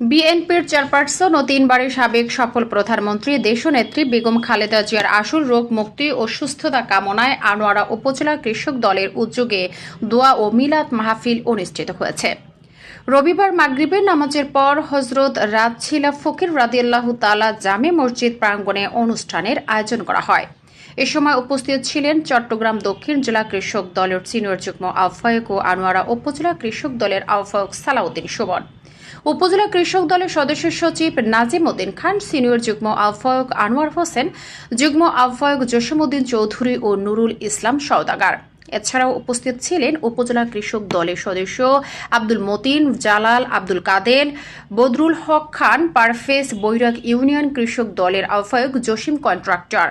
বিএনপির চেয়ারপারসন ও 3বারের সাবেক সফল প্রধানমন্ত্রী দেশনেত্রী বেগম খালেদা জিয়ার আশুর রোগ মুক্তি ও সুস্থতা কামনায় আনোয়ারা উপজেলা কৃষক দলের উদ্যোগে দোয়া ও মিলাদ মাহফিল অনুষ্ঠিত হয়েছে। রবিবার মাগরিবের নামাজের পর হযরত রাজছিলা ফকির রাদিয়াল্লাহু তাআলা জামে মসজিদ প্রাঙ্গণে অনুষ্ঠানের আয়োজন করা হয়। এ সময় উপস্থিত ছিলেন চট্টগ্রাম দক্ষিণ জেলা কৃষক দলের সিনিয়র যুগ্ম আহ্বায়ক ও আনোয়ারা উপজেলা কৃষক দলের আহ্বায়ক সালাউদ্দিন সুমন, উপজেলা কৃষক দলের সদস্য সচিব নাজিম উদ্দিন খান, সিনিয়র যুগ্ম আহ্বায়ক আনোয়ার হোসেন, যুগ্ম আহ্বায়ক জসিমউদ্দিন চৌধুরী ও নুরুল ইসলাম সওদাগর। এছাড়াও উপস্থিত ছিলেন উপজেলা কৃষক দলের সদস্য আব্দুল মতিন, জালাল, আব্দুল কাদের, বদরুল হক খান, পারফেজ, বৈরাগ ইউনিয়ন কৃষক দলের আহ্বায়ক জসিম কন্ট্রাক্টর,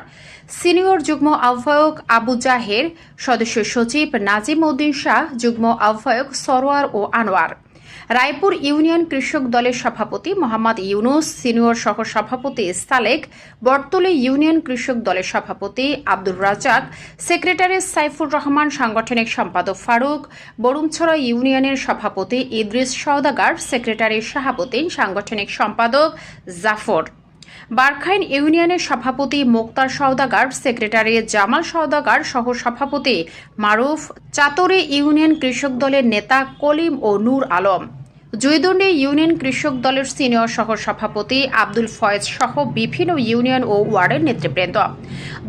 সিনিয়র যুগ্ম আহ্বায়ক আবু জাহের, সদস্য সচিব নাজিম উদ্দিন শাহ, যুগ্ম আহ্বায়ক সরোয়ার ও আনোয়ার, রায়পুর ইউনিয়ন কৃষক দলের সভাপতি মোহাম্মদ ইউনুস, সিনিয়র সহ সভাপতি সালেক, বটতলী ইউনিয়ন কৃষক দলের সভাপতি আব্দুর রাজাক, সেক্রেটারি সাইফুর রহমান, সাংগঠনিক সম্পাদক ফারুক, বরুমছড়া ইউনিয়নের সভাপতি ইদ্রিস সওদাগর, সেক্রেটারি শাহাবুদ্দিন, সাংগঠনিক সম্পাদক জাফর, বারখাইন ইউনিয়নের সভাপতি মোক্তার সওদাগর, সেক্রেটারি জামাল সওদাগর, সহ সভাপতি মারুফ, চাতরি ইউনিয়ন কৃষক দলের নেতা কলিম ও নূর আলম, জয়দণ্ডী ইউনিয়ন কৃষক দলের সিনিয়র সহ সভাপতি আব্দুল ফয়েজ সহ বিভিন্ন ইউনিয়ন ও ওয়ার্ডের নেতৃবৃন্দ।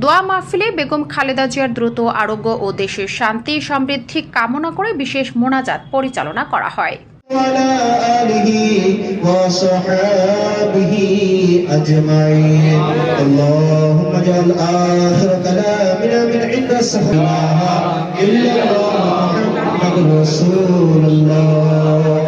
দোয়া মাহফিলে বেগম খালেদা জিয়ার দ্রুত আরোগ্য ও দেশের শান্তি সমৃদ্ধি কামনা করে বিশেষ মোনাজাত পরিচালনা করা হয়। وعلى آله وصحابه أجمعين. اللهم اجعل آخر كلامنا من عند السلام إلا الله محمد رسول الله.